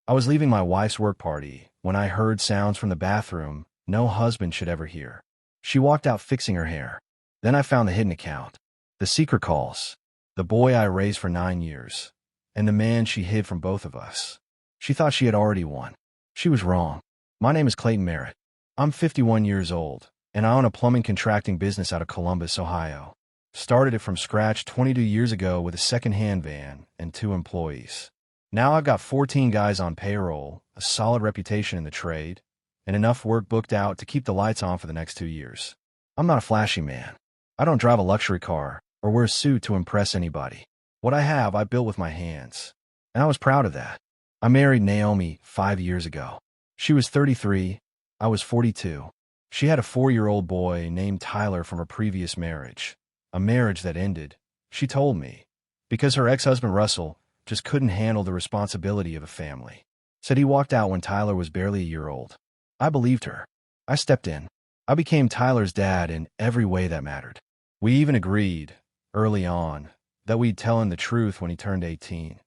I was leaving my wife's work party when I heard sounds from the bathroom no husband should ever hear. She walked out fixing her hair. Then I found the hidden account, the secret calls, the boy I raised for 9 years, and the man she hid from both of us. She thought she had already won. She was wrong. My name is Clayton Merritt. I'm 51 years old, and I own a plumbing contracting business out of Columbus, Ohio. Started it from scratch 22 years ago with a second-hand van and 2 employees. Now I've got 14 guys on payroll, a solid reputation in the trade, and enough work booked out to keep the lights on for the next 2 years. I'm not a flashy man. I don't drive a luxury car or wear a suit to impress anybody. What I have, I built with my hands, and I was proud of that. I married Naomi 5 years ago. She was 33, I was 42. She had a 4-year-old boy named Tyler from her previous marriage, a marriage that ended, she told me, because her ex-husband Russell just couldn't handle the responsibility of a family. Said he walked out when Tyler was barely a year old. I believed her. I stepped in. I became Tyler's dad in every way that mattered. We even agreed, early on, that we'd tell him the truth when he turned 18.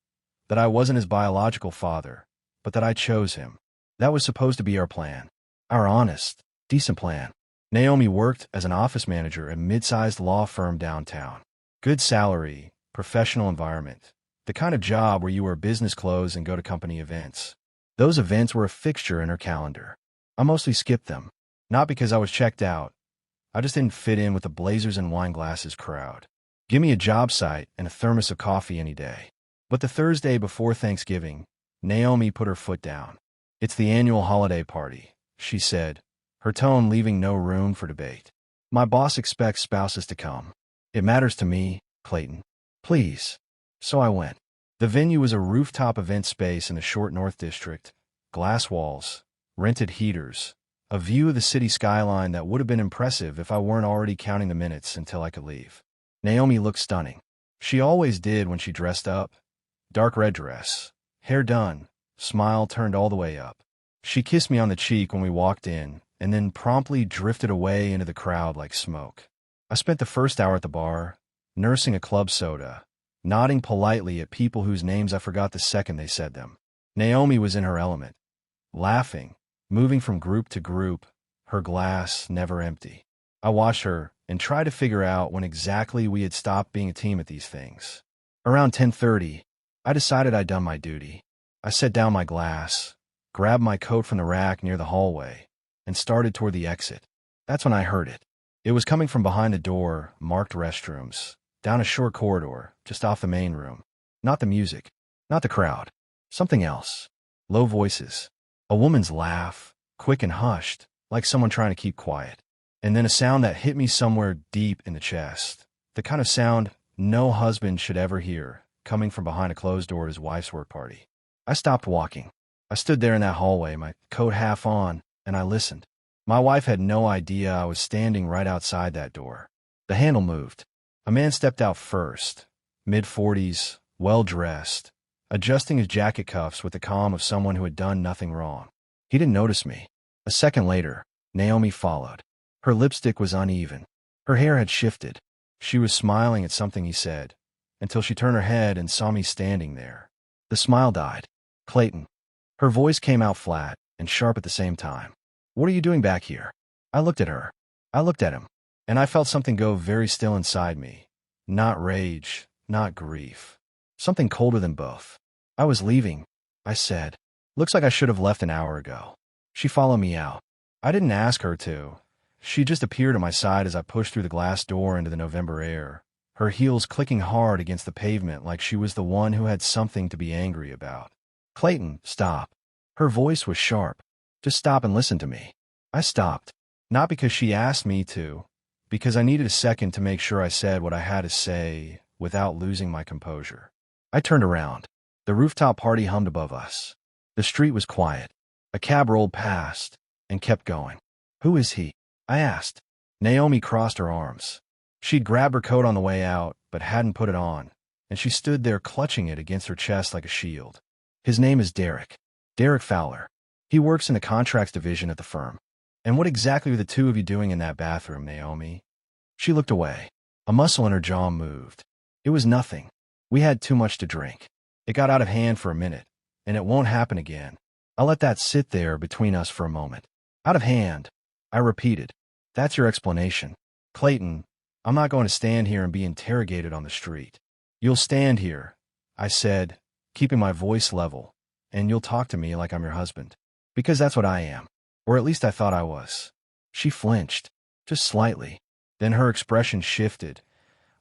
That I wasn't his biological father, but that I chose him. That was supposed to be our plan. Our honest, decent plan. Naomi worked as an office manager at a mid-sized law firm downtown. Good salary, professional environment. The kind of job where you wear business clothes and go to company events. Those events were a fixture in her calendar. I mostly skipped them. Not because I was checked out. I just didn't fit in with the blazers and wine glasses crowd. Give me a job site and a thermos of coffee any day. But the Thursday before Thanksgiving, Naomi put her foot down. It's the annual holiday party, she said, her tone leaving no room for debate. My boss expects spouses to come. It matters to me, Clayton. Please. So I went. The venue was a rooftop event space in the Short North District, glass walls, rented heaters, a view of the city skyline that would have been impressive if I weren't already counting the minutes until I could leave. Naomi looked stunning. She always did when she dressed up. Dark red dress, hair done, smile turned all the way up. She kissed me on the cheek when we walked in, and then promptly drifted away into the crowd like smoke. I spent the first hour at the bar, nursing a club soda, nodding politely at people whose names I forgot the second they said them. Naomi was in her element, laughing, moving from group to group, her glass never empty. I watched her and tried to figure out when exactly we had stopped being a team at these things. Around 10:30, I decided I'd done my duty. I set down my glass, grabbed my coat from the rack near the hallway, and started toward the exit. That's when I heard it. It was coming from behind the door, marked restrooms, down a short corridor, just off the main room. Not the music, not the crowd. Something else. Low voices. A woman's laugh, quick and hushed, like someone trying to keep quiet. And then a sound that hit me somewhere deep in the chest. The kind of sound no husband should ever hear, coming from behind a closed door at his wife's work party. I stopped walking. I stood there in that hallway, my coat half on, and I listened. My wife had no idea I was standing right outside that door. The handle moved. A man stepped out first, mid-40s, well-dressed, adjusting his jacket cuffs with the calm of someone who had done nothing wrong. He didn't notice me. A second later, Naomi followed. Her lipstick was uneven. Her hair had shifted. She was smiling at something he said, until she turned her head and saw me standing there. The smile died. Clayton. Her voice came out flat and sharp at the same time. What are you doing back here? I looked at her. I looked at him. And I felt something go very still inside me. Not rage, not grief. Something colder than both. I was leaving, I said. Looks like I should have left an hour ago. She followed me out. I didn't ask her to. She just appeared at my side as I pushed through the glass door into the November air, her heels clicking hard against the pavement like she was the one who had something to be angry about. Clayton, stop. Her voice was sharp. Just stop and listen to me. I stopped. Not because she asked me to, because I needed a second to make sure I said what I had to say without losing my composure. I turned around. The rooftop party hummed above us. The street was quiet. A cab rolled past and kept going. Who is he? I asked. Naomi crossed her arms. She'd grabbed her coat on the way out, but hadn't put it on, and she stood there clutching it against her chest like a shield. His name is Derek. Derek Fowler. He works in the contracts division at the firm. And what exactly were the two of you doing in that bathroom, Naomi? She looked away. A muscle in her jaw moved. It was nothing. We had too much to drink. It got out of hand for a minute, and it won't happen again. I let that sit there between us for a moment. Out of hand, I repeated, "That's your explanation. Clayton, I'm not going to stand here and be interrogated on the street. You'll stand here," I said, keeping my voice level, "and you'll talk to me like I'm your husband. Because that's what I am. Or at least I thought I was." She flinched, just slightly. Then her expression shifted.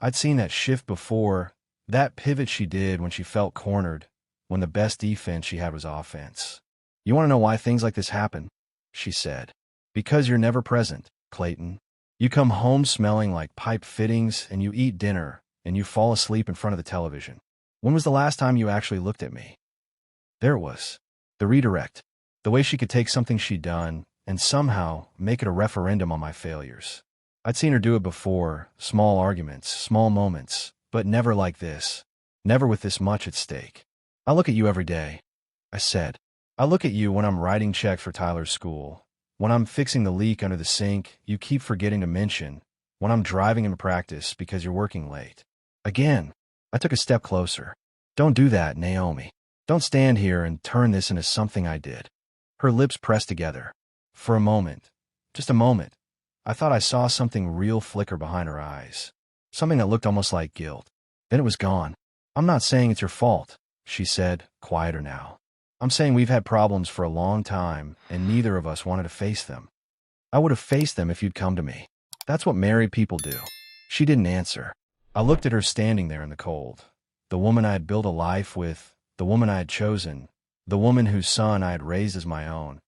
I'd seen that shift before, that pivot she did when she felt cornered, when the best defense she had was offense. "You want to know why things like this happen?" she said. "Because you're never present, Clayton. You come home smelling like pipe fittings, and you eat dinner, and you fall asleep in front of the television. When was the last time you actually looked at me?" There it was. The redirect. The way she could take something she'd done and somehow make it a referendum on my failures. I'd seen her do it before, small arguments, small moments, but never like this. Never with this much at stake. "I look at you every day," I said. "I look at you when I'm writing checks for Tyler's school. When I'm fixing the leak under the sink, you keep forgetting to mention. When I'm driving him to practice because you're working late." Again, I took a step closer. "Don't do that, Naomi. Don't stand here and turn this into something I did." Her lips pressed together. For a moment, just a moment, I thought I saw something real flicker behind her eyes. Something that looked almost like guilt. Then it was gone. "I'm not saying it's your fault," she said, quieter now. "I'm saying we've had problems for a long time, and neither of us wanted to face them. I would have faced them if you'd come to me. That's what married people do." She didn't answer. I looked at her standing there in the cold. The woman I had built a life with, the woman I had chosen, the woman whose son I had raised as my own,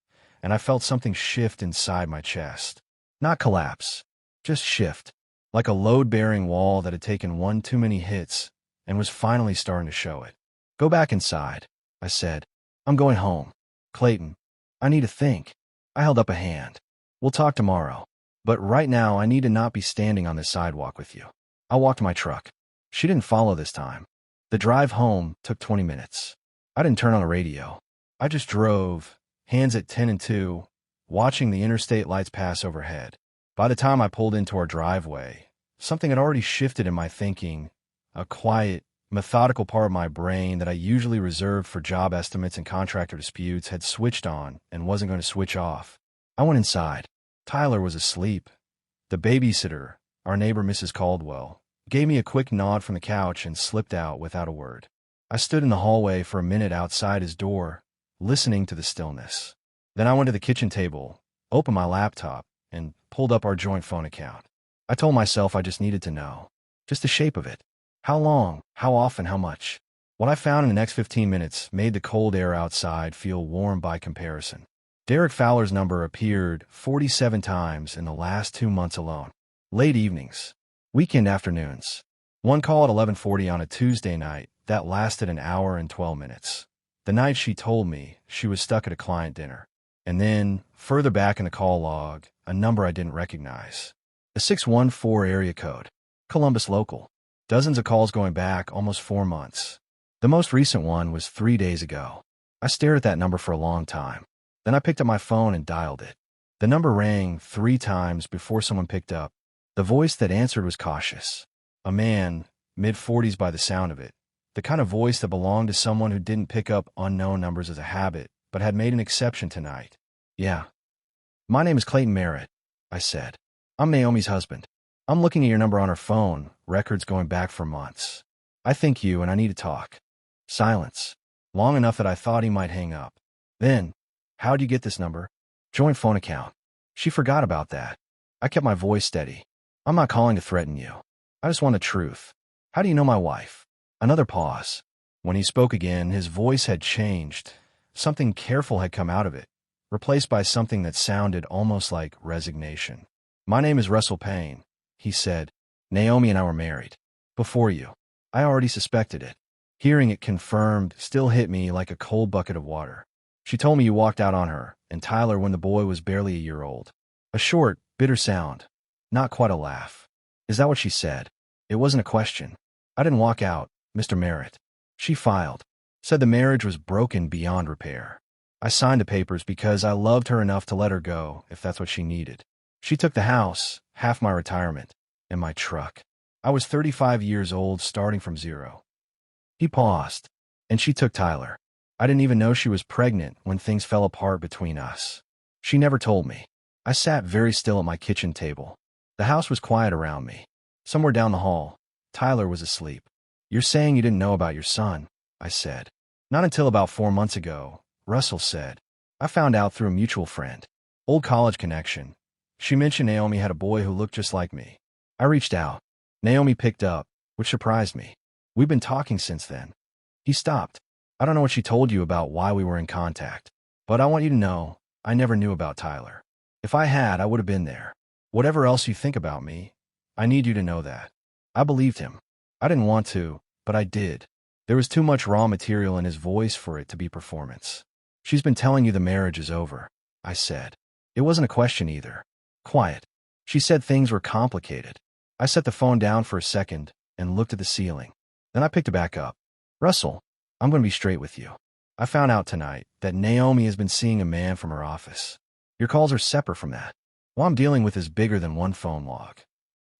and I felt something shift inside my chest. Not collapse, just shift, like a load-bearing wall that had taken one too many hits and was finally starting to show it. "Go back inside," I said. "I'm going home. Clayton, I need to think." I held up a hand. "We'll talk tomorrow. But right now I need to not be standing on this sidewalk with you." I walked to my truck. She didn't follow this time. The drive home took 20 minutes. I didn't turn on the radio. I just drove, hands at 10 and 2, watching the interstate lights pass overhead. By the time I pulled into our driveway, something had already shifted in my thinking. A quiet, methodical part of my brain that I usually reserved for job estimates and contractor disputes had switched on and wasn't going to switch off. I went inside. Tyler was asleep. The babysitter, our neighbor Mrs. Caldwell, gave me a quick nod from the couch and slipped out without a word. I stood in the hallway for a minute outside his door, listening to the stillness. Then I went to the kitchen table, opened my laptop, and pulled up our joint phone account. I told myself I just needed to know. Just the shape of it. How long, how often, how much. What I found in the next 15 minutes made the cold air outside feel warm by comparison. Derek Fowler's number appeared 47 times in the last 2 months alone. Late evenings. Weekend afternoons. One call at 11:40 on a Tuesday night that lasted an hour and 12 minutes. The night she told me she was stuck at a client dinner. And then, further back in the call log, a number I didn't recognize. A 614 area code. Columbus local. Dozens of calls going back almost 4 months. The most recent one was 3 days ago. I stared at that number for a long time. Then I picked up my phone and dialed it. The number rang 3 times before someone picked up. The voice that answered was cautious. A man, mid-40s by the sound of it. The kind of voice that belonged to someone who didn't pick up unknown numbers as a habit, but had made an exception tonight. "Yeah. My name is Clayton Merritt," I said. "I'm Naomi's husband. I'm looking at your number on her phone, records going back for months. I think you and I need to talk." Silence. Long enough that I thought he might hang up. Then, "How'd you get this number?" "Joint phone account." She forgot about that. I kept my voice steady. "I'm not calling to threaten you. I just want the truth. How do you know my wife?" Another pause. When he spoke again, his voice had changed. Something careful had come out of it, replaced by something that sounded almost like resignation. "My name is Russell Payne," he said. "Naomi and I were married. Before you. I already suspected it." Hearing it confirmed still hit me like a cold bucket of water. "She told me you walked out on her and Tyler when the boy was barely a year old." A short, bitter sound. Not quite a laugh. "Is that what she said?" It wasn't a question. "I didn't walk out, Mr. Merritt." She filed. Said the marriage was broken beyond repair. I signed the papers because I loved her enough to let her go if that's what she needed. She took the house, half my retirement, and my truck. I was 35 years old starting from zero. He paused. "And she took Tyler." I didn't even know she was pregnant when things fell apart between us. She never told me. I sat very still at my kitchen table. The house was quiet around me. Somewhere down the hall, Tyler was asleep. "You're saying you didn't know about your son," I said. "Not until about 4 months ago," Russell said. "I found out through a mutual friend. Old college connection. She mentioned Naomi had a boy who looked just like me. I reached out. Naomi picked up, which surprised me. We've been talking since then." He stopped. "I don't know what she told you about why we were in contact, but I want you to know I never knew about Tyler. If I had, I would have been there. Whatever else you think about me, I need you to know that." I believed him. I didn't want to, but I did. There was too much raw material in his voice for it to be performance. "She's been telling you the marriage is over," I said. It wasn't a question either. Quiet. "She said things were complicated." I set the phone down for a second and looked at the ceiling. Then I picked it back up. "Russell, I'm going to be straight with you. I found out tonight that Naomi has been seeing a man from her office. Your calls are separate from that. What I'm dealing with is bigger than one phone log."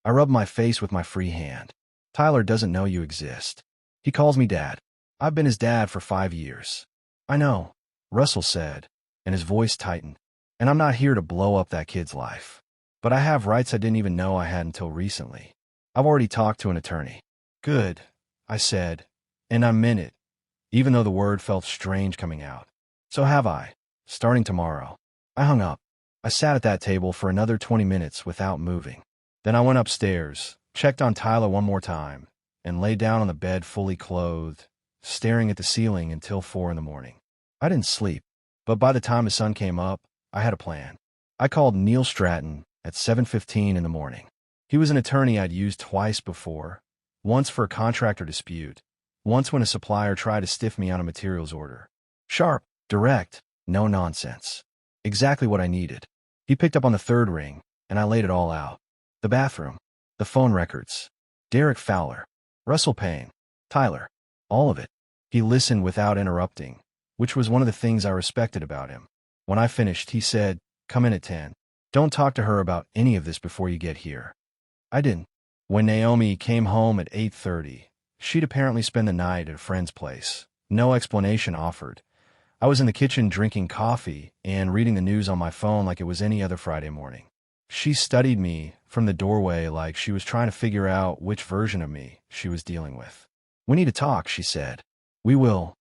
I rubbed my face with my free hand. "Tyler doesn't know you exist. He calls me Dad. I've been his dad for 5 years." "I know," Russell said, and his voice tightened. "And I'm not here to blow up that kid's life. But I have rights I didn't even know I had until recently. I've already talked to an attorney." "Good," I said, and I meant it, even though the word felt strange coming out. "So have I, starting tomorrow." I hung up. I sat at that table for another 20 minutes without moving. Then I went upstairs, checked on Tyler one more time, and lay down on the bed fully clothed, staring at the ceiling until 4 in the morning. I didn't sleep, but by the time the sun came up, I had a plan. I called Neil Stratton at 7:15 in the morning. He was an attorney I'd used twice before, once for a contractor dispute, once when a supplier tried to stiff me on a materials order. Sharp, direct, no nonsense. Exactly what I needed. He picked up on the third ring, and I laid it all out. The bathroom, the phone records, Derek Fowler, Russell Payne, Tyler, all of it. He listened without interrupting, which was one of the things I respected about him. When I finished, he said, "Come in at 10. Don't talk to her about any of this before you get here." I didn't. When Naomi came home at 8:30, she'd apparently spent the night at a friend's place. No explanation offered. I was in the kitchen drinking coffee and reading the news on my phone like it was any other Friday morning. She studied me from the doorway like she was trying to figure out which version of me she was dealing with. "We need to talk," she said. "We will,"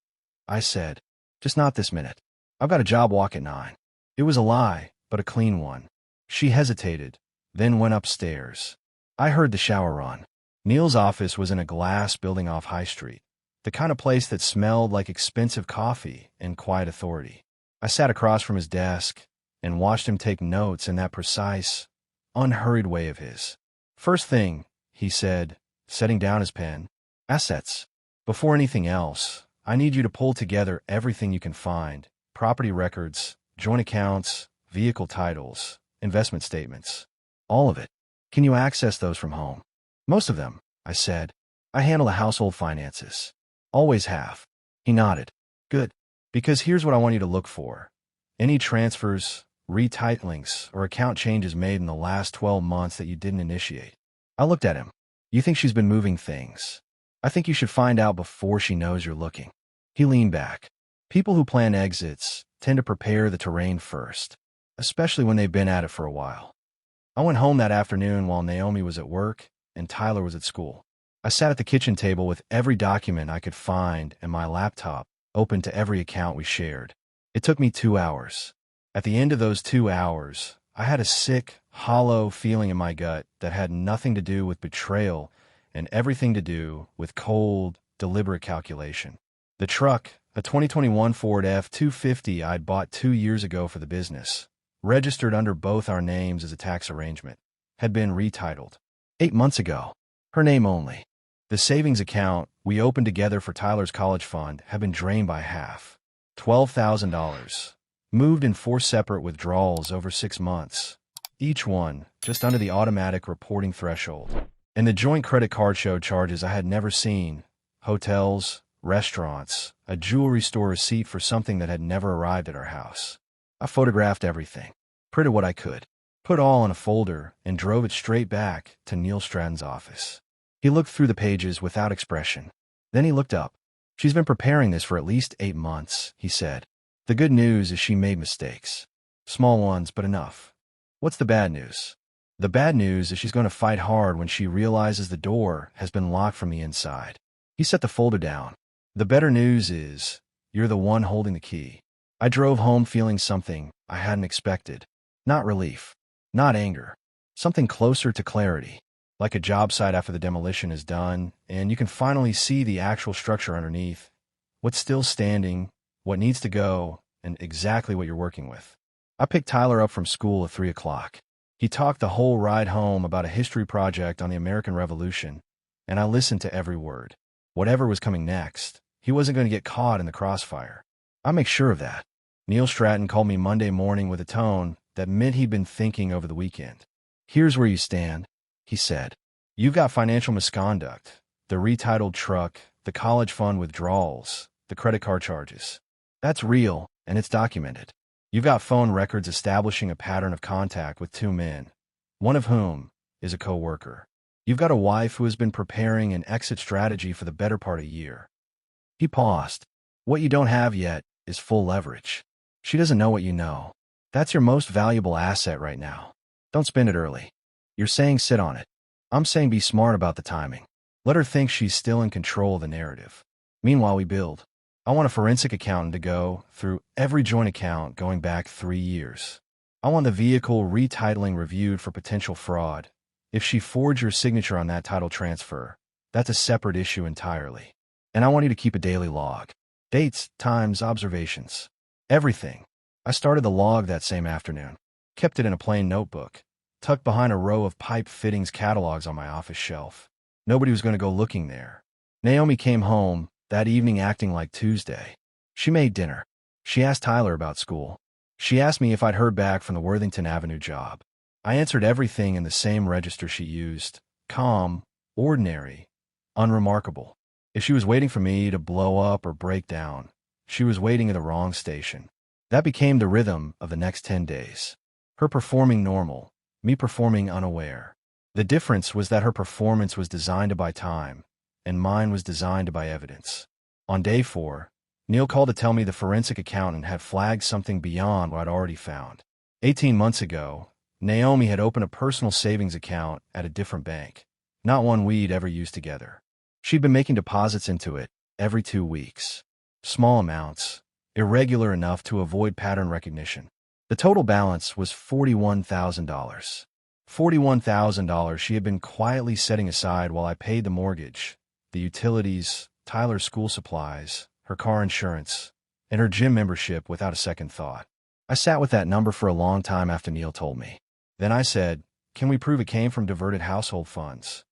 I said. "Just not this minute. I've got a job walk at 9. It was a lie, but a clean one. She hesitated, then went upstairs. I heard the shower run. Neil's office was in a glass building off High Street, the kind of place that smelled like expensive coffee and quiet authority. I sat across from his desk and watched him take notes in that precise, unhurried way of his. "First thing," he said, setting down his pen, "assets. Before anything else, I need you to pull together everything you can find: property records, joint accounts, vehicle titles, investment statements. All of it. Can you access those from home?" "Most of them," I said. "I handle the household finances. Always have." He nodded. "Good. Because here's what I want you to look for: any transfers, retitlings, or account changes made in the last 12 months that you didn't initiate." I looked at him. "You think she's been moving things? I think you should find out before she knows you're looking." He leaned back. "People who plan exits tend to prepare the terrain first, especially when they've been at it for a while." I went home that afternoon while Naomi was at work and Tyler was at school. I sat at the kitchen table with every document I could find and my laptop open to every account we shared. It took me 2 hours. At the end of those 2 hours, I had a sick, hollow feeling in my gut that had nothing to do with betrayal and everything to do with cold, deliberate calculation. The truck, a 2021 Ford F-250 I'd bought 2 years ago for the business, registered under both our names as a tax arrangement, had been retitled 8 months ago. Her name only. The savings account we opened together for Tyler's college fund had been drained by half. $12,000. Moved in 4 separate withdrawals over 6 months, each one just under the automatic reporting threshold. And the joint credit card showed charges I had never seen: hotels, restaurants, a jewelry store receipt for something that had never arrived at our house. I photographed everything, printed what I could, put all in a folder, and drove it straight back to Neil Stratton's office. He looked through the pages without expression. Then he looked up. She's been preparing this for at least 8 months, he said. The good news is she made mistakes. Small ones, but enough. What's the bad news? The bad news is she's going to fight hard when she realizes the door has been locked from the inside. He set the folder down. The better news is, you're the one holding the key. I drove home feeling something I hadn't expected. Not relief. Not anger. Something closer to clarity. Like a job site after the demolition is done, and you can finally see the actual structure underneath. What's still standing, what needs to go, and exactly what you're working with. I picked Tyler up from school at 3 o'clock. He talked the whole ride home about a history project on the American Revolution, and I listened to every word. Whatever was coming next, he wasn't going to get caught in the crossfire. I make sure of that. Neil Stratton called me Monday morning with a tone that meant he'd been thinking over the weekend. Here's where you stand, he said. You've got financial misconduct, the retitled truck, the college fund withdrawals, the credit card charges. That's real, and it's documented. You've got phone records establishing a pattern of contact with 2 men, one of whom is a co-worker. You've got a wife who has been preparing an exit strategy for the better part of a year. He paused. What you don't have yet is full leverage. She doesn't know what you know. That's your most valuable asset right now. Don't spend it early. You're saying sit on it. I'm saying be smart about the timing. Let her think she's still in control of the narrative. Meanwhile, we build. I want a forensic accountant to go through every joint account going back 3 years. I want the vehicle retitling reviewed for potential fraud. If she forged your signature on that title transfer, that's a separate issue entirely. And I want you to keep a daily log. Dates, times, observations. Everything. I started the log that same afternoon. Kept it in a plain notebook, tucked behind a row of pipe fittings catalogs on my office shelf. Nobody was going to go looking there. Naomi came home that evening acting like Tuesday. She made dinner. She asked Tyler about school. She asked me if I'd heard back from the Worthington Avenue job. I answered everything in the same register she used. Calm, ordinary, unremarkable. If she was waiting for me to blow up or break down, she was waiting at the wrong station. That became the rhythm of the next 10 days. Her performing normal, me performing unaware. The difference was that her performance was designed to buy time, and mine was designed to buy evidence. On day 4, Neil called to tell me the forensic accountant had flagged something beyond what I'd already found. 18 months ago, Naomi had opened a personal savings account at a different bank, not one we'd ever used together. She'd been making deposits into it every 2 weeks. Small amounts, irregular enough to avoid pattern recognition. The total balance was $41,000. $41,000 she had been quietly setting aside while I paid the mortgage, the utilities, Tyler's school supplies, her car insurance, and her gym membership without a second thought. I sat with that number for a long time after Neil told me. Then I said, can we prove it came from diverted household funds?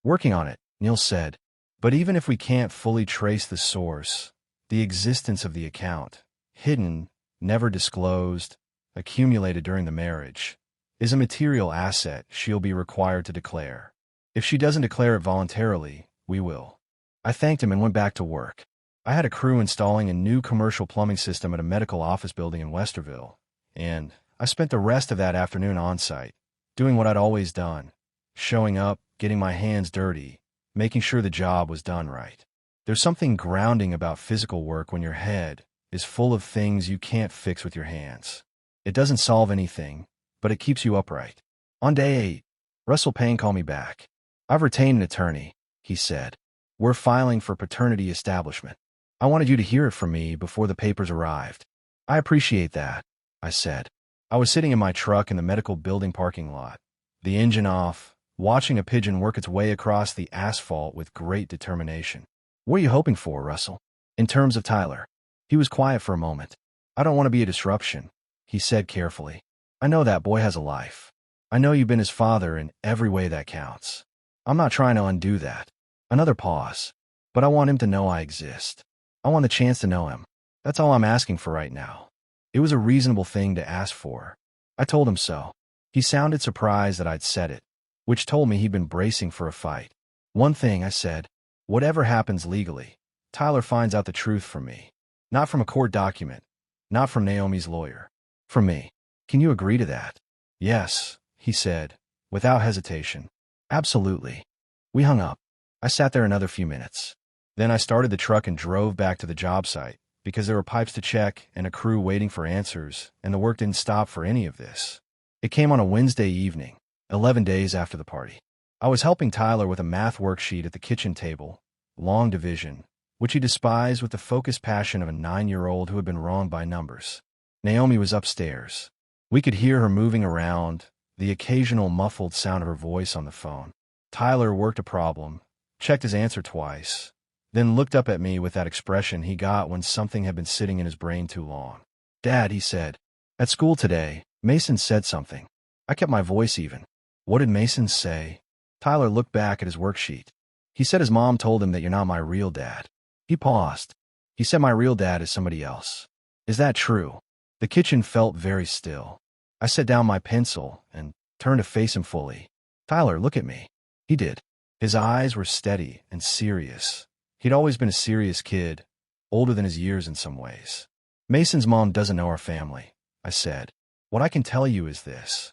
Working on it, Neil said. But even if we can't fully trace the source, the existence of the account, hidden, never disclosed, accumulated during the marriage, is a material asset she'll be required to declare. If she doesn't declare it voluntarily, we will. I thanked him and went back to work. I had a crew installing a new commercial plumbing system at a medical office building in Westerville, and I spent the rest of that afternoon on site, doing what I'd always done, showing up, getting my hands dirty, making sure the job was done right. There's something grounding about physical work when your head is full of things you can't fix with your hands. It doesn't solve anything, but it keeps you upright. On day 8, Russell Payne called me back. I've retained an attorney, he said. We're filing for paternity establishment. I wanted you to hear it from me before the papers arrived. I appreciate that, I said. I was sitting in my truck in the medical building parking lot, the engine off, watching a pigeon work its way across the asphalt with great determination. What are you hoping for, Russell? In terms of Tyler. He was quiet for a moment. I don't want to be a disruption, he said carefully. I know that boy has a life. I know you've been his father in every way that counts. I'm not trying to undo that. Another pause. But I want him to know I exist. I want the chance to know him. That's all I'm asking for right now. It was a reasonable thing to ask for. I told him so. He sounded surprised that I'd said it, which told me he'd been bracing for a fight. One thing, I said. Whatever happens legally, Tyler finds out the truth from me. Not from a court document. Not from Naomi's lawyer. From me. Can you agree to that? Yes, he said, without hesitation. Absolutely. We hung up. I sat there another few minutes. Then I started the truck and drove back to the job site, because there were pipes to check and a crew waiting for answers, and the work didn't stop for any of this. It came on a Wednesday evening, 11 days after the party. I was helping Tyler with a math worksheet at the kitchen table, long division, which he despised with the focused passion of a 9-year-old who had been wronged by numbers. Naomi was upstairs. We could hear her moving around, the occasional muffled sound of her voice on the phone. Tyler worked a problem, checked his answer twice, then looked up at me with that expression he got when something had been sitting in his brain too long. "Dad," he said, "at school today, Mason said something." I kept my voice even. "What did Mason say?" Tyler looked back at his worksheet. "He said his mom told him that you're not my real dad." He paused. "He said my real dad is somebody else. Is that true?" The kitchen felt very still. I set down my pencil and turned to face him fully. "Tyler, look at me." He did. His eyes were steady and serious. He'd always been a serious kid, older than his years in some ways. "Mason's mom doesn't know our family," I said. "What I can tell you is this.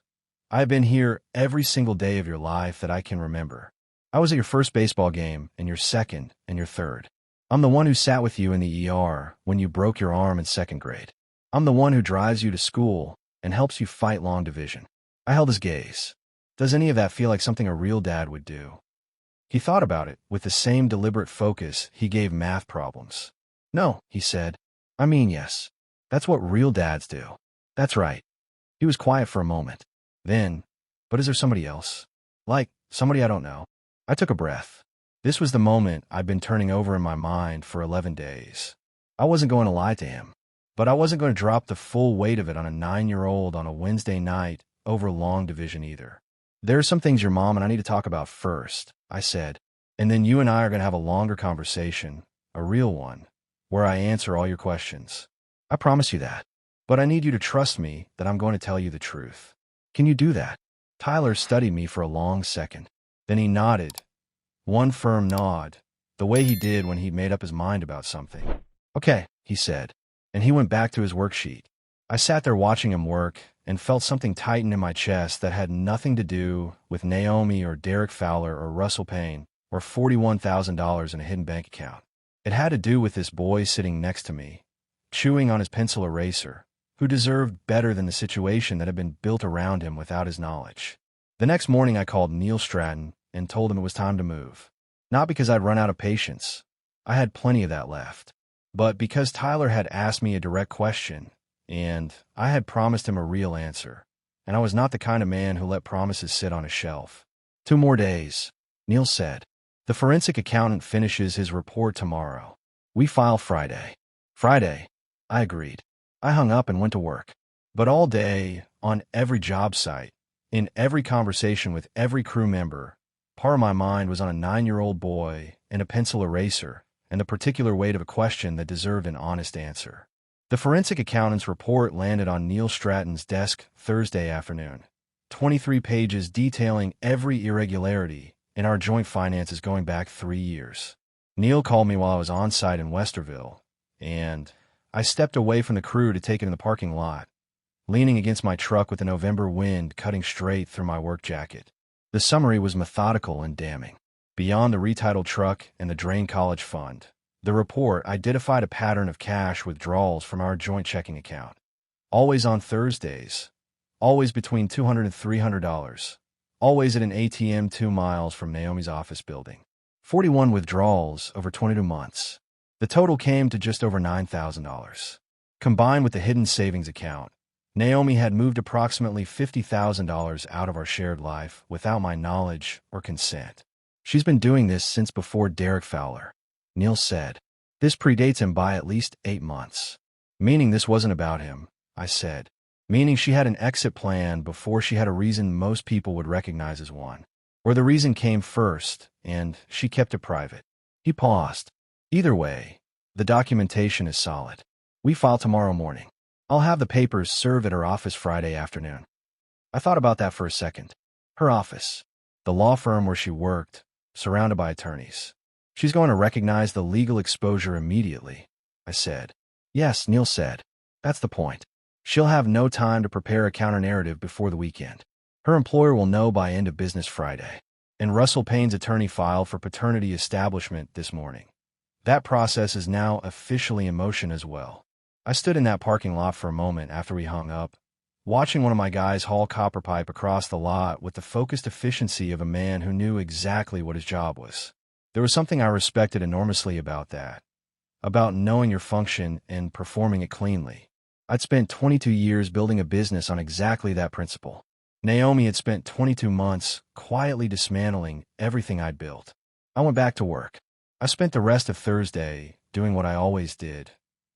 I have been here every single day of your life that I can remember. I was at your first baseball game, and your second, and your third. I'm the one who sat with you in the ER when you broke your arm in 2nd grade. I'm the one who drives you to school and helps you fight long division." I held his gaze. "Does any of that feel like something a real dad would do?" He thought about it with the same deliberate focus he gave math problems. "No," he said. "I mean, yes. That's what real dads do." "That's right." He was quiet for a moment. Then, "But is there somebody else? Like, somebody I don't know?" I took a breath. This was the moment I'd been turning over in my mind for 11 days. I wasn't going to lie to him, but I wasn't going to drop the full weight of it on a 9-year-old on a Wednesday night over long division either. "There are some things your mom and I need to talk about first," I said, "and then you and I are going to have a longer conversation, a real one, where I answer all your questions. I promise you that. But I need you to trust me that I'm going to tell you the truth. Can you do that?" Tyler studied me for a long second. Then he nodded. One firm nod, the way he did when he'd made up his mind about something. "Okay," he said, and he went back to his worksheet. I sat there watching him work and felt something tighten in my chest that had nothing to do with Naomi or Derek Fowler or Russell Payne or $41,000 in a hidden bank account. It had to do with this boy sitting next to me, chewing on his pencil eraser, who deserved better than the situation that had been built around him without his knowledge. The next morning I called Neil Stratton and told him it was time to move. Not because I'd run out of patience. I had plenty of that left. But because Tyler had asked me a direct question, and I had promised him a real answer, and I was not the kind of man who let promises sit on a shelf. 2 more days, Neil said. The forensic accountant finishes his report tomorrow. We file Friday. Friday, I agreed. I hung up and went to work. But all day, on every job site, in every conversation with every crew member, part of my mind was on a 9-year-old boy and a pencil eraser and the particular weight of a question that deserved an honest answer. The forensic accountant's report landed on Neil Stratton's desk Thursday afternoon. 23 pages detailing every irregularity in our joint finances going back 3 years. Neil called me while I was on site in Westerville, and I stepped away from the crew to take it in the parking lot, leaning against my truck with the November wind cutting straight through my work jacket. The summary was methodical and damning. Beyond the retitled truck and the drained college fund, the report identified a pattern of cash withdrawals from our joint checking account. Always on Thursdays, always between $200 and $300, always at an ATM 2 miles from Naomi's office building. 41 withdrawals over 22 months. The total came to just over $9,000. Combined with the hidden savings account, Naomi had moved approximately $50,000 out of our shared life without my knowledge or consent. She's been doing this since before Derek Fowler, Neil said. This predates him by at least 8 months. Meaning this wasn't about him, I said. Meaning she had an exit plan before she had a reason most people would recognize as one. Or the reason came first, and she kept it private. He paused. Either way, the documentation is solid. We file tomorrow morning. I'll have the papers served at her office Friday afternoon. I thought about that for a second. Her office. The law firm where she worked, surrounded by attorneys. She's going to recognize the legal exposure immediately, I said. Yes, Neil said. That's the point. She'll have no time to prepare a counter-narrative before the weekend. Her employer will know by end of business Friday. And Russell Payne's attorney filed for paternity establishment this morning. That process is now officially in motion as well. I stood in that parking lot for a moment after we hung up, watching one of my guys haul copper pipe across the lot with the focused efficiency of a man who knew exactly what his job was. There was something I respected enormously about that, about knowing your function and performing it cleanly. I'd spent 22 years building a business on exactly that principle. Naomi had spent 22 months quietly dismantling everything I'd built. I went back to work. I spent the rest of Thursday doing what I always did,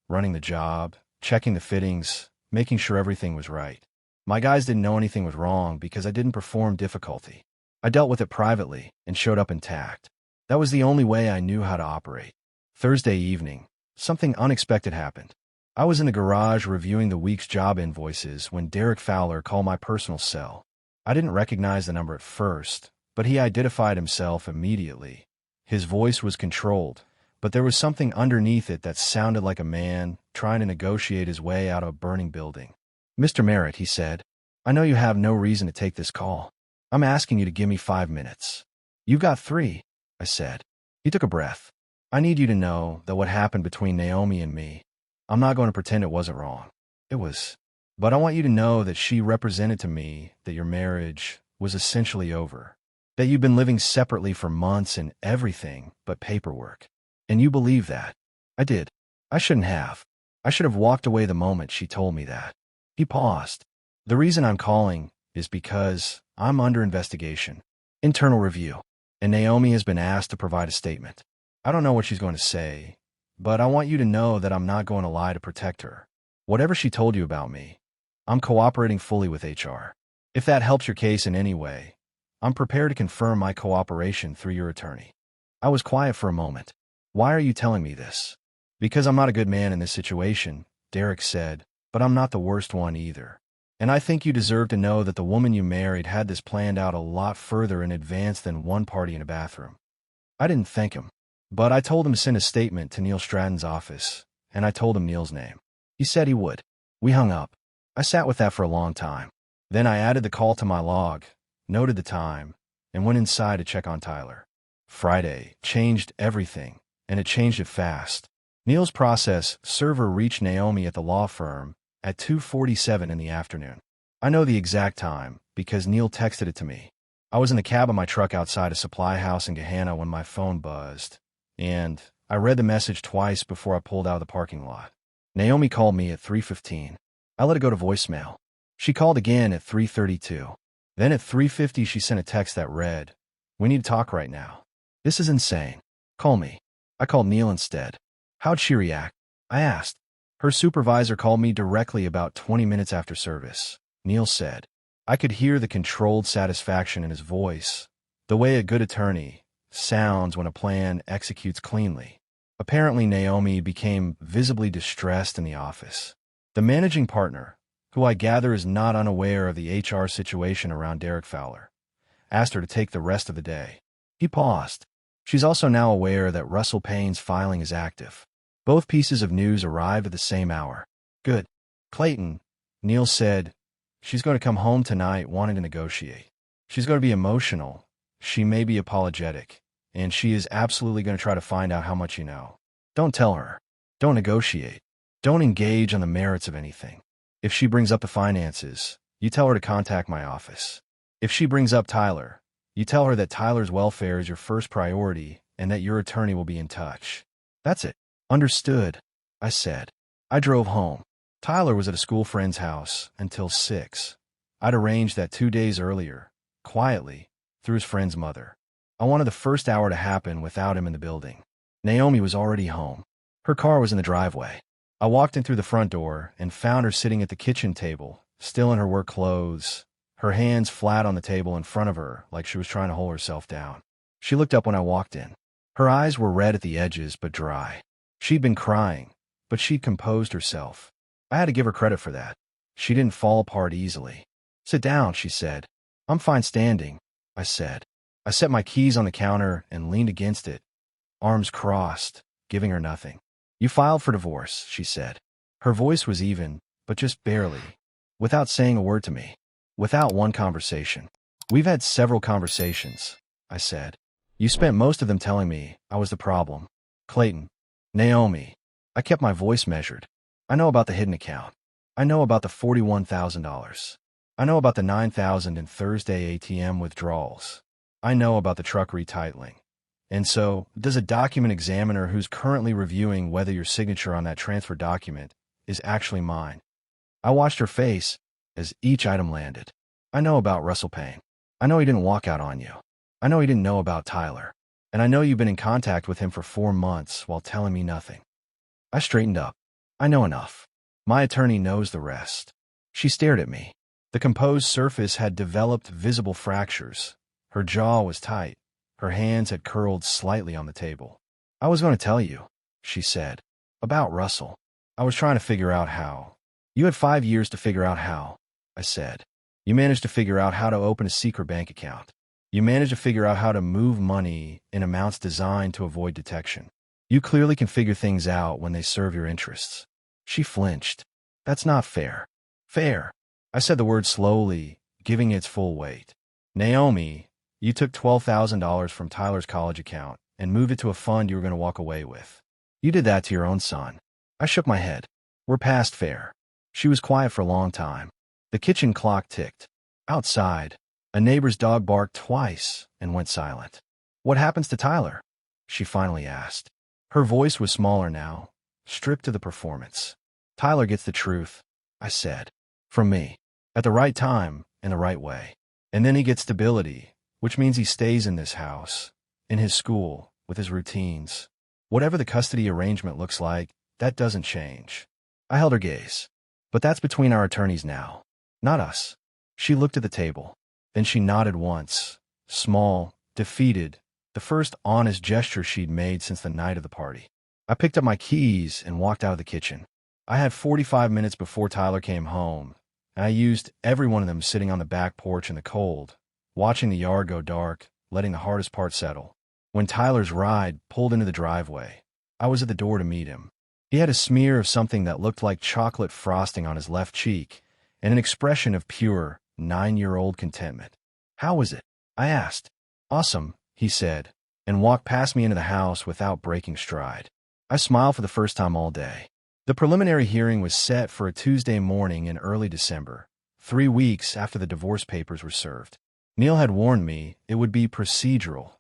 running the job, checking the fittings, making sure everything was right. My guys didn't know anything was wrong because I didn't perform difficulty. I dealt with it privately and showed up intact. That was the only way I knew how to operate. Thursday evening, something unexpected happened. I was in the garage reviewing the week's job invoices when Derek Fowler called my personal cell. I didn't recognize the number at first, but he identified himself immediately. His voice was controlled, but there was something underneath it that sounded like a man trying to negotiate his way out of a burning building. "Mr. Merritt," he said, "I know you have no reason to take this call. I'm asking you to give me 5 minutes." "You've got 3, I said. He took a breath. "I need you to know that what happened between Naomi and me, I'm not going to pretend it wasn't wrong. It was. But I want you to know that she represented to me that your marriage was essentially over, that you've been living separately for months and everything but paperwork. And you believe that." I did. I shouldn't have. I should have walked away the moment she told me that. He paused. "The reason I'm calling is because I'm under investigation. Internal review. And Naomi has been asked to provide a statement. I don't know what she's going to say, but I want you to know that I'm not going to lie to protect her. Whatever she told you about me, I'm cooperating fully with HR. If that helps your case in any way, I'm prepared to confirm my cooperation through your attorney." I was quiet for a moment. "Why are you telling me this?" "Because I'm not a good man in this situation," Derek said, "but I'm not the worst one either. And I think you deserve to know that the woman you married had this planned out a lot further in advance than one party in a bathroom." I didn't thank him, but I told him to send a statement to Neil Stratton's office, and I told him Neil's name. He said he would. We hung up. I sat with that for a long time. Then I added the call to my log, noted the time, and went inside to check on Tyler. Friday changed everything, and it changed it fast. Neil's process server reached Naomi at the law firm at 2:47 in the afternoon. I know the exact time because Neil texted it to me. I was in the cab of my truck outside a supply house in Gahanna when my phone buzzed, and I read the message twice before I pulled out of the parking lot. Naomi called me at 3:15. I let it go to voicemail. She called again at 3:32. Then at 3:50 she sent a text that read, "We need to talk right now. This is insane. Call me." I called Neil instead. "How'd she react?" I asked. "Her supervisor called me directly about 20 minutes after service," Neil said. I could hear the controlled satisfaction in his voice, the way a good attorney sounds when a plan executes cleanly. Apparently, Naomi became visibly distressed in the office. The managing partner, who I gather is not unaware of the HR situation around Derek Fowler, asked her to take the rest of the day. He paused. She's also now aware that Russell Payne's filing is active. Both pieces of news arrived at the same hour. "Good. Clayton," Neil said, "she's going to come home tonight wanting to negotiate. She's going to be emotional. She may be apologetic. And she is absolutely going to try to find out how much you know. Don't tell her. Don't negotiate. Don't engage on the merits of anything. If she brings up the finances, you tell her to contact my office. If she brings up Tyler, you tell her that Tyler's welfare is your first priority and that your attorney will be in touch." "That's it." "Understood," I said. I drove home. Tyler was at a school friend's house until 6. I'd arranged that 2 days earlier, quietly, through his friend's mother. I wanted the first hour to happen without him in the building. Naomi was already home. Her car was in the driveway. I walked in through the front door and found her sitting at the kitchen table, still in her work clothes, her hands flat on the table in front of her like she was trying to hold herself down. She looked up when I walked in. Her eyes were red at the edges but dry. She'd been crying, but she'd composed herself. I had to give her credit for that. She didn't fall apart easily. "Sit down," she said. "I'm fine standing," I said. I set my keys on the counter and leaned against it, arms crossed, giving her nothing. "You filed for divorce," she said. Her voice was even, but just barely, without saying a word to me, without one conversation. "We've had several conversations," I said. "You spent most of them telling me I was the problem. Clayton, Naomi. I kept my voice measured. I know about the hidden account. I know about the $41,000. I know about the $9,000 in Thursday ATM withdrawals. I know about the truck retitling. And so, does a document examiner who's currently reviewing whether your signature on that transfer document is actually mine? I watched her face as each item landed. I know about Russell Payne. I know he didn't walk out on you. I know he didn't know about Tyler. And I know you've been in contact with him for 4 months while telling me nothing. I straightened up. I know enough. My attorney knows the rest. She stared at me. The composed surface had developed visible fractures. Her jaw was tight. Her hands had curled slightly on the table. I was going to tell you, she said, about Russell. I was trying to figure out how. You had 5 years to figure out how, I said. You managed to figure out how to open a secret bank account. You managed to figure out how to move money in amounts designed to avoid detection. You clearly can figure things out when they serve your interests. She flinched. That's not fair. Fair. I said the word slowly, giving it its full weight. Naomi, you took $12,000 from Tyler's college account and moved it to a fund you were going to walk away with. You did that to your own son. I shook my head. We're past fair. She was quiet for a long time. The kitchen clock ticked. Outside, a neighbor's dog barked twice and went silent. What happens to Tyler? She finally asked. Her voice was smaller now, stripped to the performance. Tyler gets the truth, I said. From me. At the right time, in the right way. And then he gets stability, which means he stays in this house, in his school, with his routines. Whatever the custody arrangement looks like, that doesn't change. I held her gaze. But that's between our attorneys now, not us. She looked at the table. Then she nodded once, small, defeated, the first honest gesture she'd made since the night of the party. I picked up my keys and walked out of the kitchen. I had 45 minutes before Tyler came home, and I used every one of them sitting on the back porch in the cold, watching the yard go dark, letting the hardest part settle. When Tyler's ride pulled into the driveway, I was at the door to meet him. He had a smear of something that looked like chocolate frosting on his left cheek, and an expression of pure, 9-year-old contentment. How was it? I asked. Awesome, he said, and walked past me into the house without breaking stride. I smiled for the first time all day. The preliminary hearing was set for a Tuesday morning in early December, 3 weeks after the divorce papers were served. Neil had warned me it would be procedural,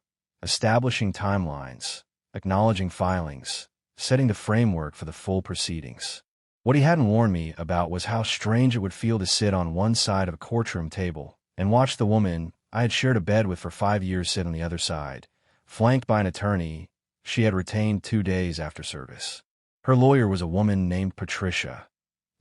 establishing timelines, acknowledging filings, setting the framework for the full proceedings. What he hadn't warned me about was how strange it would feel to sit on one side of a courtroom table and watch the woman I had shared a bed with for 5 years sit on the other side, flanked by an attorney she had retained 2 days after service. Her lawyer was a woman named Patricia,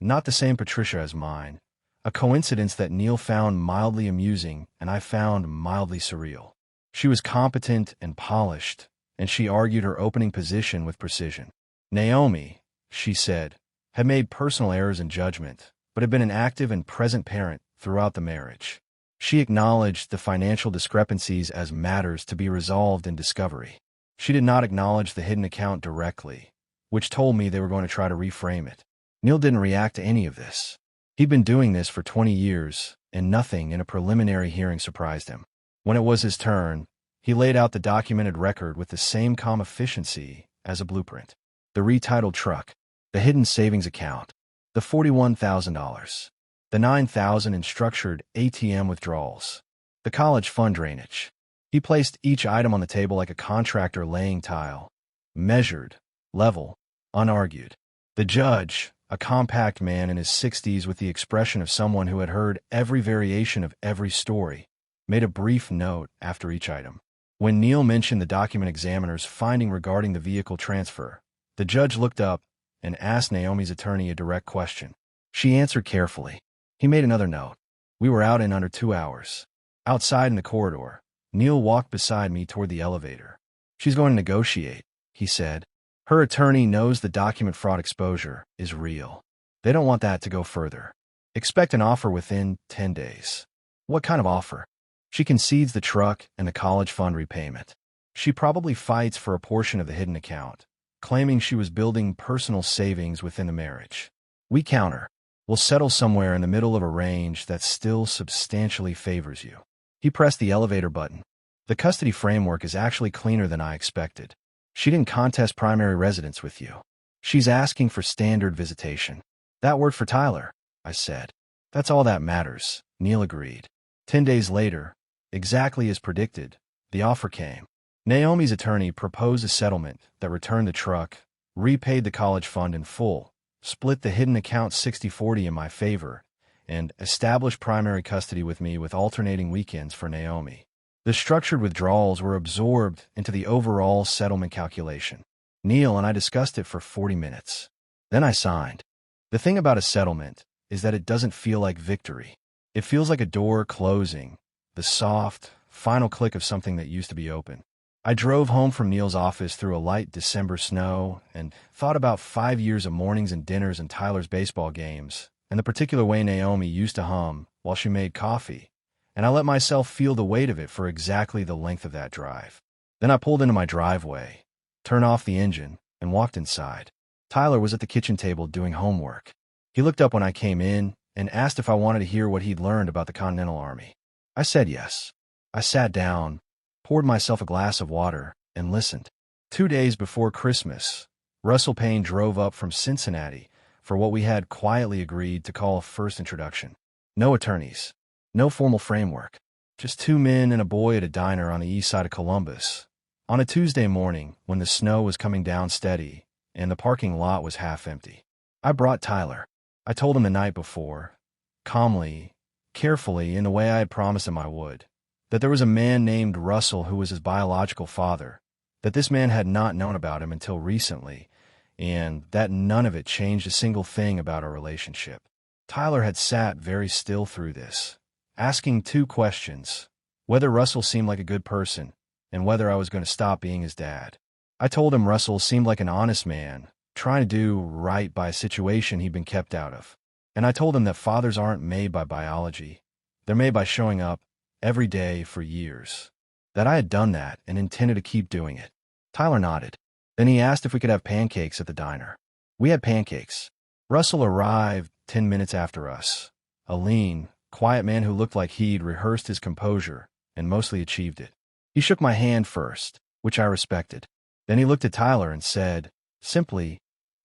not the same Patricia as mine, a coincidence that Neil found mildly amusing and I found mildly surreal. She was competent and polished, and she argued her opening position with precision. Naomi, she said, had made personal errors in judgment, but had been an active and present parent throughout the marriage. She acknowledged the financial discrepancies as matters to be resolved in discovery. She did not acknowledge the hidden account directly, which told me they were going to try to reframe it. Neil didn't react to any of this. He'd been doing this for 20 years, and nothing in a preliminary hearing surprised him. When it was his turn, he laid out the documented record with the same calm efficiency as a blueprint. The retitled truck, the hidden savings account, the $41,000, the $9,000 in structured ATM withdrawals, the college fund drainage. He placed each item on the table like a contractor laying tile, measured, level, unargued. The judge, a compact man in his 60s with the expression of someone who had heard every variation of every story, made a brief note after each item. When Neil mentioned the document examiner's finding regarding the vehicle transfer, the judge looked up and asked Naomi's attorney a direct question. She answered carefully. He made another note. We were out in under 2 hours. Outside in the corridor, Neil walked beside me toward the elevator. She's going to negotiate, he said. Her attorney knows the document fraud exposure is real. They don't want that to go further. Expect an offer within 10 days. What kind of offer? She concedes the truck and the college fund repayment. She probably fights for a portion of the hidden account, claiming she was building personal savings within the marriage. We counter. We'll settle somewhere in the middle of a range that still substantially favors you. He pressed the elevator button. The custody framework is actually cleaner than I expected. She didn't contest primary residence with you. She's asking for standard visitation. That worked for Tyler, I said. That's all that matters, Neil agreed. 10 days later, exactly as predicted, the offer came. Naomi's attorney proposed a settlement that returned the truck, repaid the college fund in full, split the hidden account 60-40 in my favor, and established primary custody with me with alternating weekends for Naomi. The structured withdrawals were absorbed into the overall settlement calculation. Neil and I discussed it for 40 minutes. Then I signed. The thing about a settlement is that it doesn't feel like victory. It feels like a door closing, the soft, final click of something that used to be open. I drove home from Neil's office through a light December snow and thought about 5 years of mornings and dinners and Tyler's baseball games and the particular way Naomi used to hum while she made coffee, and I let myself feel the weight of it for exactly the length of that drive. Then I pulled into my driveway, turned off the engine, and walked inside. Tyler was at the kitchen table doing homework. He looked up when I came in and asked if I wanted to hear what he'd learned about the Continental Army. I said yes. I sat down, poured myself a glass of water, and listened. 2 days before Christmas, Russell Payne drove up from Cincinnati for what we had quietly agreed to call a first introduction. No attorneys, no formal framework, just 2 men and a boy at a diner on the east side of Columbus. On a Tuesday morning, when the snow was coming down steady and the parking lot was half empty, I brought Tyler. I told him the night before, calmly, carefully, in the way I had promised him I would, that there was a man named Russell who was his biological father, that this man had not known about him until recently, and that none of it changed a single thing about our relationship. Tyler had sat very still through this, asking 2 questions: whether Russell seemed like a good person, and whether I was going to stop being his dad. I told him Russell seemed like an honest man, trying to do right by a situation he'd been kept out of. And I told him that fathers aren't made by biology. They're made by showing up every day for years. That I had done that and intended to keep doing it. Tyler nodded. Then he asked if we could have pancakes at the diner. We had pancakes. Russell arrived 10 minutes after us. A lean, quiet man who looked like he'd rehearsed his composure and mostly achieved it. He shook my hand first, which I respected. Then he looked at Tyler and said, simply,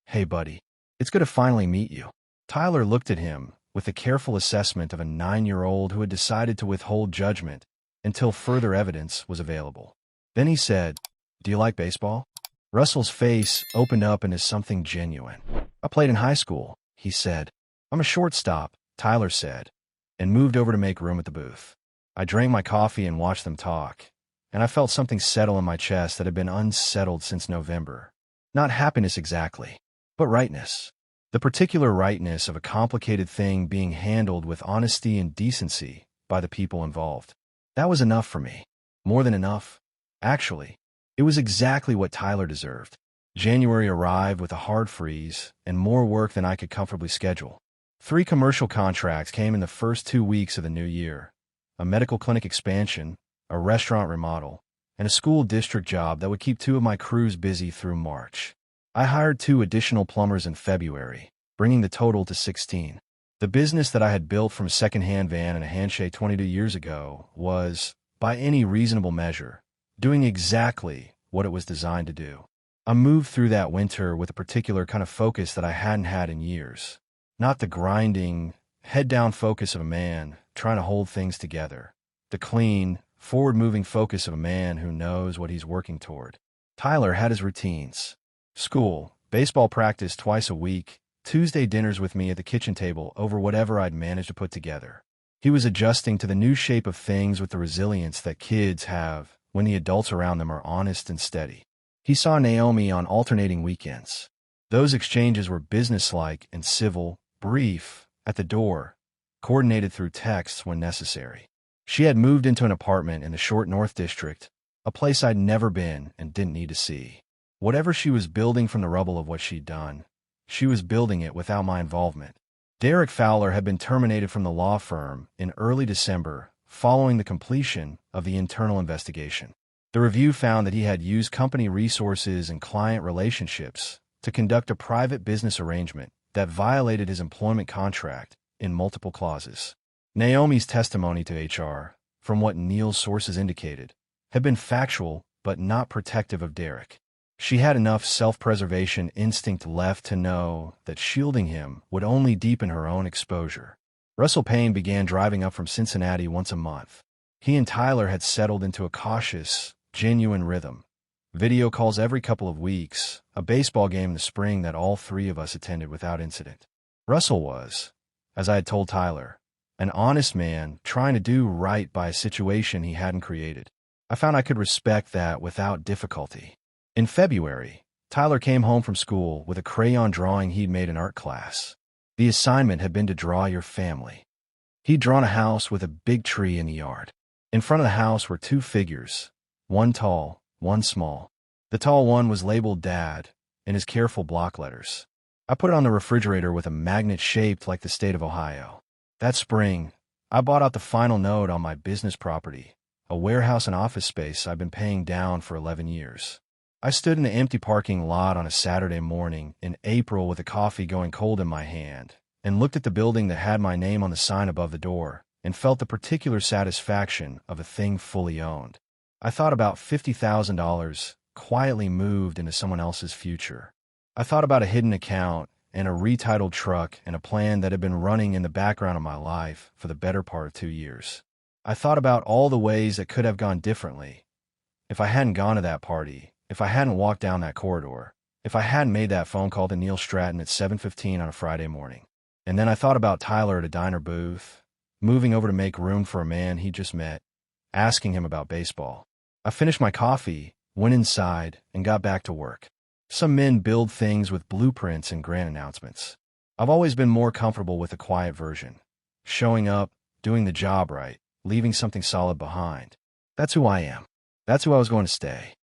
"Hey, buddy, it's good to finally meet you." Tyler looked at him with the careful assessment of a 9-year-old who had decided to withhold judgment until further evidence was available. Then he said, "Do you like baseball?" Russell's face opened up into something genuine. "I played in high school," he said. "I'm a shortstop," Tyler said, and moved over to make room at the booth. I drank my coffee and watched them talk, and I felt something settle in my chest that had been unsettled since November. Not happiness exactly, but rightness. The particular rightness of a complicated thing being handled with honesty and decency by the people involved. That was enough for me. More than enough. Actually, it was exactly what Tyler deserved. January arrived with a hard freeze and more work than I could comfortably schedule. 3 commercial contracts came in the first 2 weeks of the new year: a medical clinic expansion, a restaurant remodel, and a school district job that would keep 2 of my crews busy through March. I hired 2 additional plumbers in February, bringing the total to 16. The business that I had built from a second-hand van and a handshake 22 years ago was, by any reasonable measure, doing exactly what it was designed to do. I moved through that winter with a particular kind of focus that I hadn't had in years. Not the grinding, head-down focus of a man trying to hold things together. The clean, forward-moving focus of a man who knows what he's working toward. Tyler had his routines. School, baseball practice twice a week, Tuesday dinners with me at the kitchen table over whatever I'd managed to put together. He was adjusting to the new shape of things with the resilience that kids have when the adults around them are honest and steady. He saw Naomi on alternating weekends. Those exchanges were businesslike and civil, brief, at the door, coordinated through texts when necessary. She had moved into an apartment in the short North District, a place I'd never been and didn't need to see. Whatever she was building from the rubble of what she'd done, she was building it without my involvement. Derek Fowler had been terminated from the law firm in early December following the completion of the internal investigation. The review found that he had used company resources and client relationships to conduct a private business arrangement that violated his employment contract in multiple clauses. Naomi's testimony to HR, from what Neil's sources indicated, had been factual but not protective of Derek. She had enough self-preservation instinct left to know that shielding him would only deepen her own exposure. Russell Payne began driving up from Cincinnati once a month. He and Tyler had settled into a cautious, genuine rhythm. Video calls every couple of weeks, a baseball game in the spring that all three of us attended without incident. Russell was, as I had told Tyler, an honest man trying to do right by a situation he hadn't created. I found I could respect that without difficulty. In February, Tyler came home from school with a crayon drawing he'd made in art class. The assignment had been to draw your family. He'd drawn a house with a big tree in the yard. In front of the house were two figures, one tall, one small. The tall one was labeled Dad in his careful block letters. I put it on the refrigerator with a magnet shaped like the state of Ohio. That spring, I bought out the final note on my business property, a warehouse and office space I've been paying down for 11 years. I stood in the empty parking lot on a Saturday morning in April with a coffee going cold in my hand and looked at the building that had my name on the sign above the door and felt the particular satisfaction of a thing fully owned. I thought about $50,000 quietly moved into someone else's future. I thought about a hidden account and a retitled truck and a plan that had been running in the background of my life for the better part of 2 years. I thought about all the ways that could have gone differently if I hadn't gone to that party, if I hadn't walked down that corridor, if I hadn't made that phone call to Neil Stratton at 7:15 on a Friday morning. And then I thought about Tyler at a diner booth, moving over to make room for a man he just met, asking him about baseball. I finished my coffee, went inside, and got back to work. Some men build things with blueprints and grand announcements. I've always been more comfortable with the quiet version. Showing up, doing the job right, leaving something solid behind. That's who I am. That's who I was going to stay.